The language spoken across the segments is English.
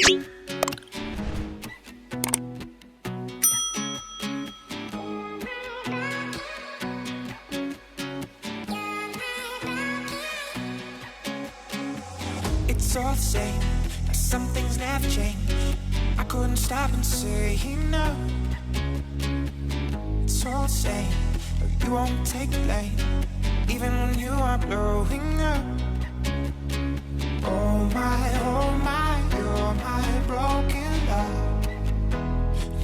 It's all the same, but some things never change. I couldn't stop and say no. It's all the same, but you won't take the blame, even when you are blowing up. Oh my, you're my broken love.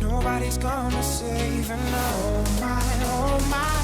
Nobody's gonna save, and oh my,